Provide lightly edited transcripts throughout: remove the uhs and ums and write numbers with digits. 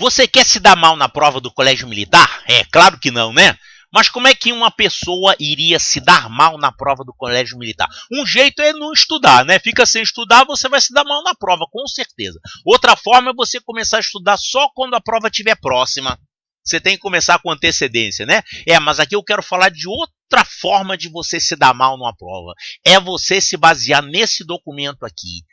Você quer se dar mal na prova do colégio militar? É, claro que não, né? Mas como é que uma pessoa iria se dar mal na prova do colégio militar? Um jeito é não estudar, né? Fica sem estudar, você vai se dar mal na prova, com certeza. Outra forma é você começar a estudar só quando a prova estiver próxima. Você tem que começar com antecedência, né? Mas aqui eu quero falar de outra forma de você se dar mal numa prova. É você se basear nesse documento aqui.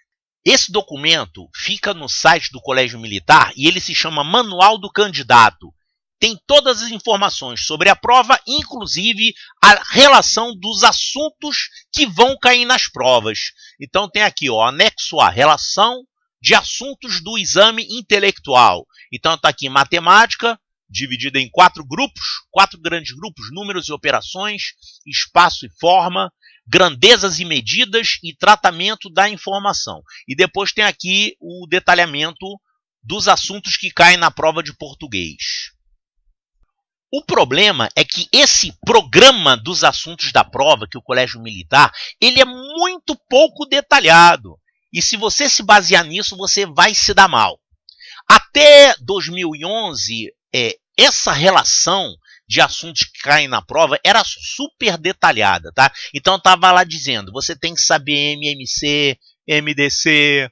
Esse documento fica no site do Colégio Militar e ele se chama Manual do Candidato. Tem todas as informações sobre a prova, inclusive a relação dos assuntos que vão cair nas provas. Então tem aqui, ó, anexo A, relação de assuntos do exame intelectual. Então está aqui matemática, dividida em 4 grupos, 4 grandes grupos, números e operações, espaço e forma, grandezas e medidas e tratamento da informação. E depois tem aqui o detalhamento dos assuntos que caem na prova de português. O problema é que esse programa dos assuntos da prova, que o Colégio Militar, ele é muito pouco detalhado. E se você se basear nisso, você vai se dar mal. Até 2011, essa relação de assuntos que caem na prova era super detalhada, tá? Então estava lá dizendo, você tem que saber MMC, MDC,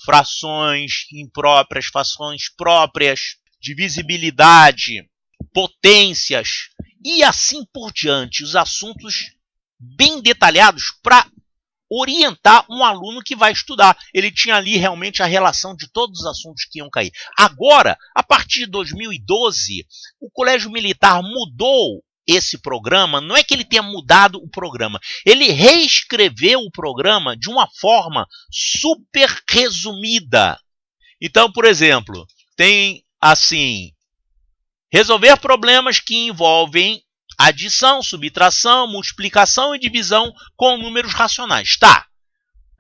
frações impróprias, frações próprias, divisibilidade, potências e assim por diante. Os assuntos bem detalhados para orientar um aluno que vai estudar. Ele tinha ali realmente a relação de todos os assuntos que iam cair. Agora, a partir de 2012, o Colégio Militar mudou esse programa. Não é que ele tenha mudado o programa, ele reescreveu o programa de uma forma super resumida. Então, por exemplo, tem assim, resolver problemas que envolvem adição, subtração, multiplicação e divisão com números racionais. Tá.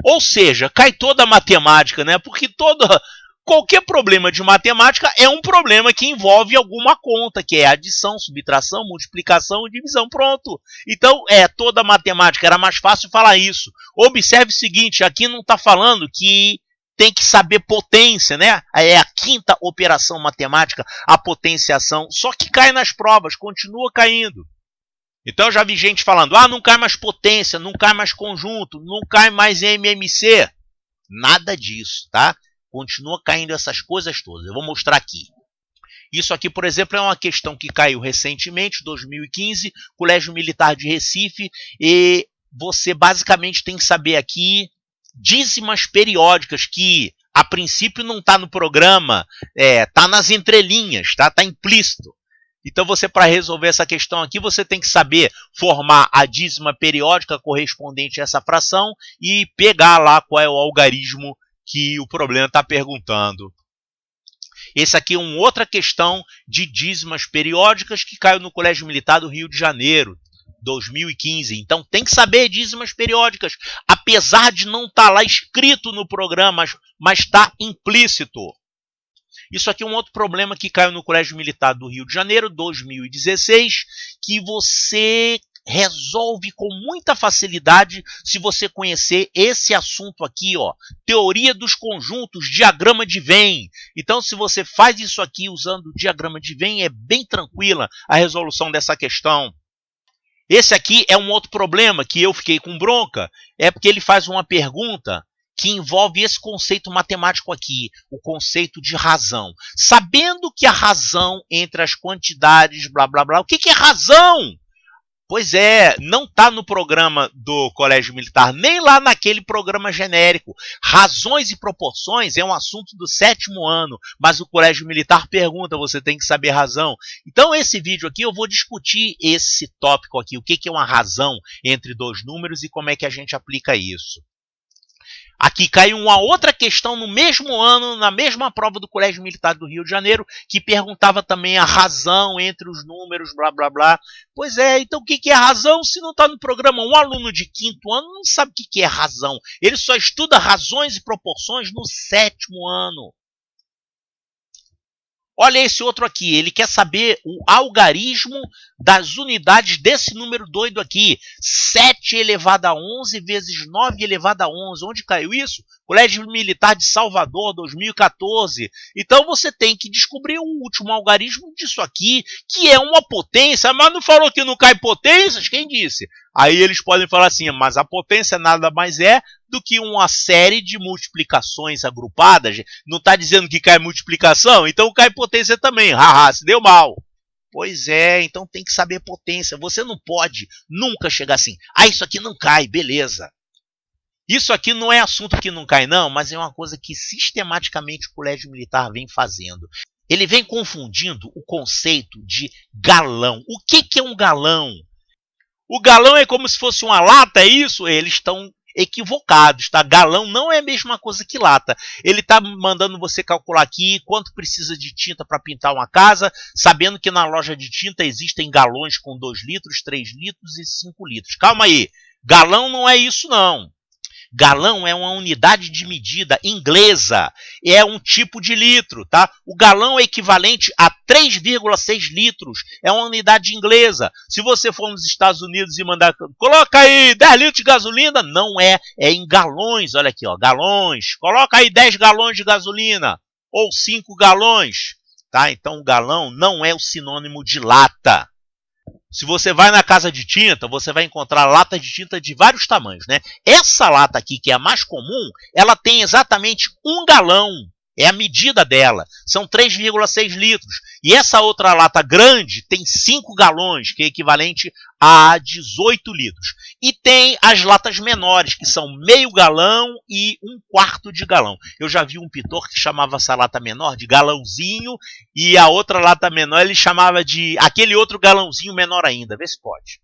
Ou seja, cai toda a matemática, né? Porque qualquer problema de matemática é um problema que envolve alguma conta, que é adição, subtração, multiplicação e divisão. Pronto. Então, toda a matemática. Era mais fácil falar isso. Observe o seguinte, aqui não está falando que tem que saber potência, né? É a quinta operação matemática, a potenciação. Só que cai nas provas, continua caindo. Então eu já vi gente falando, não cai mais potência, não cai mais conjunto, não cai mais MMC. Nada disso, tá? Continua caindo essas coisas todas. Eu vou mostrar aqui. Isso aqui, por exemplo, é uma questão que caiu recentemente, 2015, Colégio Militar de Recife, e você basicamente tem que saber aqui dízimas periódicas, que a princípio não está no programa, está nas entrelinhas, tá? Está implícito. Então você, para resolver essa questão aqui, você tem que saber formar a dízima periódica correspondente a essa fração e pegar lá qual é o algarismo que o problema está perguntando. Esse aqui é uma outra questão de dízimas periódicas que caiu no Colégio Militar do Rio de Janeiro, 2015. Então tem que saber dízimas periódicas, apesar de não estar lá escrito no programa, mas está implícito. Isso aqui é um outro problema que caiu no Colégio Militar do Rio de Janeiro, 2016, que você resolve com muita facilidade se você conhecer esse assunto aqui, ó, teoria dos conjuntos, diagrama de Venn. Então, se você faz isso aqui usando o diagrama de Venn, é bem tranquila a resolução dessa questão. Esse aqui é um outro problema que eu fiquei com bronca, é porque ele faz uma pergunta que envolve esse conceito matemático aqui, o conceito de razão. Sabendo que a razão entre as quantidades, blá, blá, blá, o que é razão? Pois não está no programa do Colégio Militar, nem lá naquele programa genérico. Razões e proporções é um assunto do 7º ano, mas o Colégio Militar pergunta, você tem que saber razão. Então, esse vídeo aqui eu vou discutir esse tópico aqui, o que é uma razão entre dois números e como é que a gente aplica isso. Aqui caiu uma outra questão no mesmo ano, na mesma prova do Colégio Militar do Rio de Janeiro, que perguntava também a razão entre os números, blá, blá, blá. Pois então o que é razão se não está no programa? Um aluno de 5º ano não sabe o que é razão. Ele só estuda razões e proporções no 7º ano. Olha esse outro aqui, ele quer saber o algarismo das unidades desse número doido aqui. 7 elevado a 11 vezes 9 elevado a 11. Onde caiu isso? Colégio Militar de Salvador, 2014. Então você tem que descobrir o último algarismo disso aqui, que é uma potência. Mas não falou que não cai potências? Quem disse? Aí eles podem falar assim, mas a potência nada mais é do que uma série de multiplicações agrupadas. Não está dizendo que cai multiplicação? Então cai potência também. Haha, se deu mal. Pois é, então tem que saber potência. Você não pode nunca chegar assim, isso aqui não cai, beleza. Isso aqui não é assunto que não cai não, mas é uma coisa que sistematicamente o Colégio Militar vem fazendo. Ele vem confundindo o conceito de galão. O que é um galão? O galão é como se fosse uma lata, é isso? Eles estão equivocados, tá? Galão não é a mesma coisa que lata. Ele está mandando você calcular aqui quanto precisa de tinta para pintar uma casa, sabendo que na loja de tinta existem galões com 2 litros, 3 litros e 5 litros. Calma aí, galão não é isso não. Galão é uma unidade de medida inglesa, é um tipo de litro, tá? O galão é equivalente a 3,6 litros, é uma unidade inglesa. Se você for nos Estados Unidos e mandar, coloca aí 10 litros de gasolina, não é, é em galões, olha aqui, ó, galões. Coloca aí 10 galões de gasolina, ou 5 galões, tá? Então o galão não é o sinônimo de lata. Se você vai na casa de tinta, você vai encontrar lata de tinta de vários tamanhos, né? Essa lata aqui, que é a mais comum, ela tem exatamente 1 galão. É a medida dela. São 3,6 litros. E essa outra lata grande tem 5 galões, que é equivalente a 18 litros. E tem as latas menores, que são meio galão e 1/4 de galão. Eu já vi um pintor que chamava essa lata menor de galãozinho, e a outra lata menor ele chamava de aquele outro galãozinho menor ainda. Vê se pode.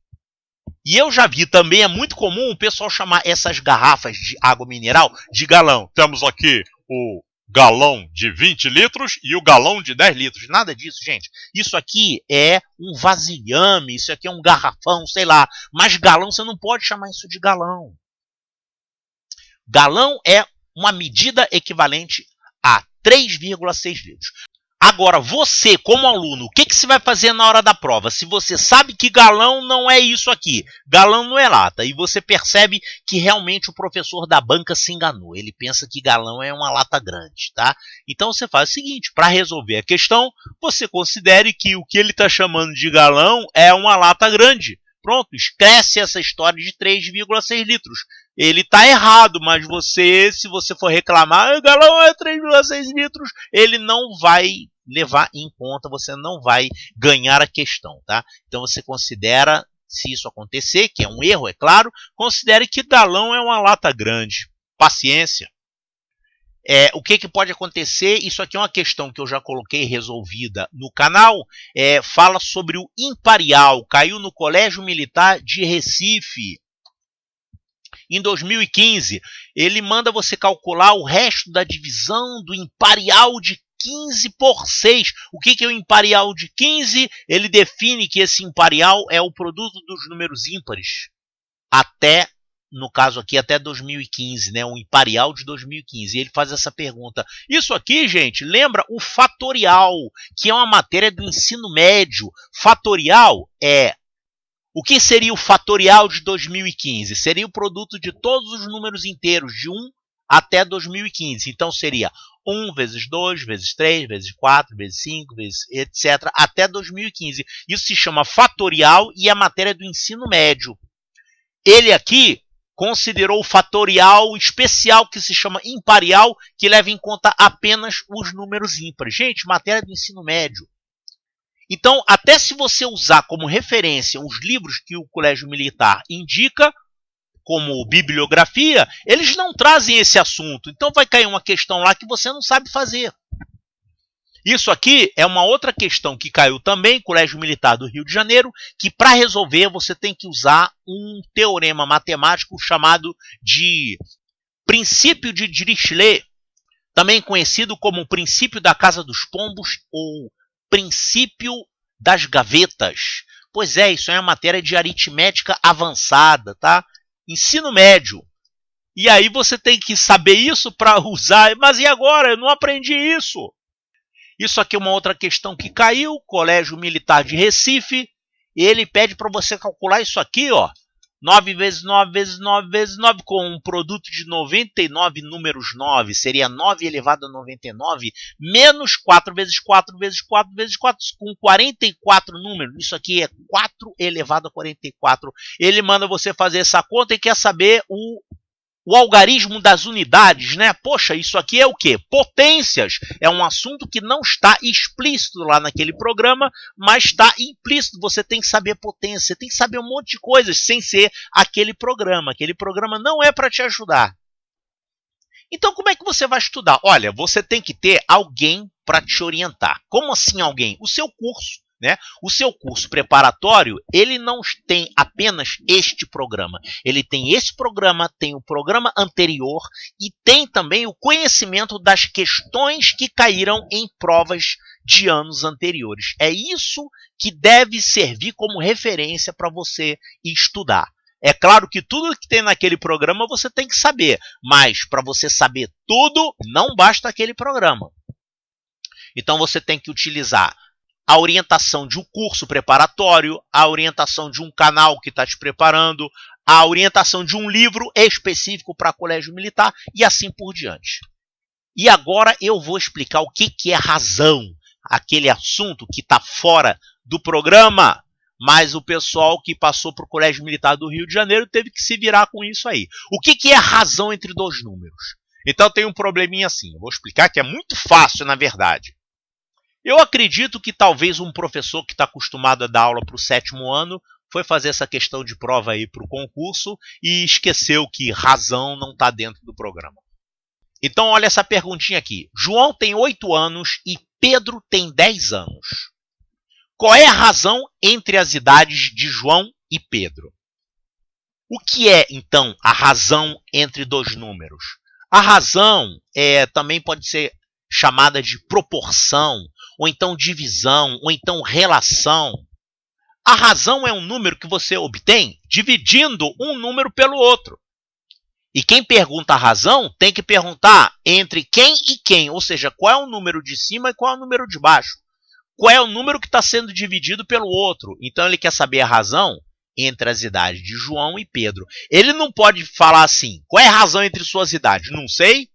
E eu já vi também, é muito comum o pessoal chamar essas garrafas de água mineral de galão. Temos aqui o galão de 20 litros e o galão de 10 litros. Nada disso, gente. Isso aqui é um vasilhame, isso aqui é um garrafão, sei lá. Mas galão, você não pode chamar isso de galão. Galão é uma medida equivalente a 3,6 litros. Agora, você, como aluno, o que você vai fazer na hora da prova? Se você sabe que galão não é isso aqui, galão não é lata, e você percebe que realmente o professor da banca se enganou. Ele pensa que galão é uma lata grande, tá? Então você faz o seguinte, para resolver a questão, você considere que o que ele está chamando de galão é uma lata grande. Pronto, esquece essa história de 3,6 litros. Ele está errado, mas você, se você for reclamar, galão é 3,6 litros, ele não vai levar em conta, você não vai ganhar a questão, tá? Então você considera, se isso acontecer, que é um erro, é claro, considere que galão é uma lata grande. Paciência. O que pode acontecer? Isso aqui é uma questão que eu já coloquei resolvida no canal. Fala sobre o imparial. Caiu no Colégio Militar de Recife. Em 2015, ele manda você calcular o resto da divisão do imparial de 15 por 6. O que é o imparial de 15? Ele define que esse imparial é o produto dos números ímpares até, no caso aqui, até 2015, né? O imparial de 2015. E ele faz essa pergunta. Isso aqui, gente, lembra o fatorial, que é uma matéria do ensino médio. Fatorial é... O que seria o fatorial de 2015? Seria o produto de todos os números inteiros, de 1 até 2015. Então, seria 1 vezes 2, vezes 3, vezes 4, vezes 5, vezes etc. até 2015. Isso se chama fatorial e é matéria do ensino médio. Ele aqui considerou o fatorial especial, que se chama imparial, que leva em conta apenas os números ímpares. Gente, matéria do ensino médio. Então, até se você usar como referência os livros que o Colégio Militar indica, como bibliografia, eles não trazem esse assunto. Então vai cair uma questão lá que você não sabe fazer. Isso aqui é uma outra questão que caiu também, Colégio Militar do Rio de Janeiro, que para resolver você tem que usar um teorema matemático chamado de princípio de Dirichlet, também conhecido como princípio da Casa dos Pombos ou princípio das gavetas. Pois é, isso é uma matéria de aritmética avançada, tá? Ensino médio. E aí você tem que saber isso para usar. Mas e agora? Eu não aprendi isso. Isso aqui é uma outra questão que caiu, Colégio Militar de Recife. Ele pede para você calcular isso aqui, ó. 9 vezes 9 vezes 9 vezes 9, com um produto de 99 números 9, seria 9 elevado a 99, menos 4 vezes 4 vezes 4 vezes 4, com 44 números. Isso aqui é 4 elevado a 44. Ele manda você fazer essa conta e quer saber o algarismo das unidades, né? Poxa, isso aqui é o quê? Potências. É um assunto que não está explícito lá naquele programa, mas está implícito. Você tem que saber potência, você tem que saber um monte de coisas sem ser aquele programa. Aquele programa não é para te ajudar. Então, como é que você vai estudar? Olha, você tem que ter alguém para te orientar. Como assim alguém? O seu curso. Né? O seu curso preparatório, ele não tem apenas este programa. Ele tem esse programa, tem o programa anterior e tem também o conhecimento das questões que caíram em provas de anos anteriores. É isso que deve servir como referência para você estudar. É claro que tudo que tem naquele programa você tem que saber, mas para você saber tudo, não basta aquele programa. Então você tem que utilizar a orientação de um curso preparatório, a orientação de um canal que está te preparando, a orientação de um livro específico para colégio militar e assim por diante. E agora eu vou explicar o que é razão, aquele assunto que está fora do programa, mas o pessoal que passou para o Colégio Militar do Rio de Janeiro teve que se virar com isso aí. O que é razão entre dois números? Então tem um probleminha assim, eu vou explicar que é muito fácil na verdade. Eu acredito que talvez um professor que está acostumado a dar aula para o 7º ano foi fazer essa questão de prova aí para o concurso e esqueceu que razão não está dentro do programa. Então olha essa perguntinha aqui. João tem 8 anos e Pedro tem 10 anos. Qual é a razão entre as idades de João e Pedro? O que é, então, a razão entre dois números? A razão também pode ser chamada de proporção, ou então divisão, ou então relação. A razão é um número que você obtém dividindo um número pelo outro. E quem pergunta a razão tem que perguntar entre quem e quem, ou seja, qual é o número de cima e qual é o número de baixo. Qual é o número que está sendo dividido pelo outro. Então ele quer saber a razão entre as idades de João e Pedro. Ele não pode falar assim, qual é a razão entre suas idades? Não sei.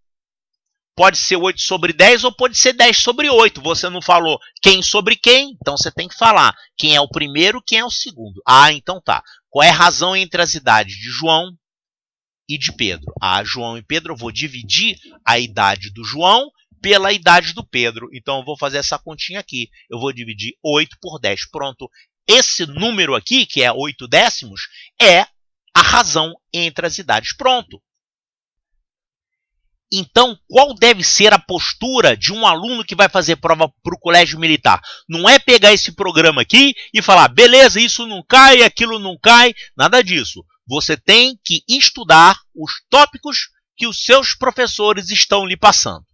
Pode ser 8 sobre 10 ou pode ser 10 sobre 8. Você não falou quem sobre quem, então você tem que falar quem é o primeiro, quem é o segundo. Ah, então tá. Qual é a razão entre as idades de João e de Pedro? Ah, João e Pedro, eu vou dividir a idade do João pela idade do Pedro. Então eu vou fazer essa continha aqui. Eu vou dividir 8 por 10. Pronto. Esse número aqui, que é 8 décimos, é a razão entre as idades. Pronto. Então, qual deve ser a postura de um aluno que vai fazer prova para o colégio militar? Não é pegar esse programa aqui e falar, beleza, isso não cai, aquilo não cai, nada disso. Você tem que estudar os tópicos que os seus professores estão lhe passando.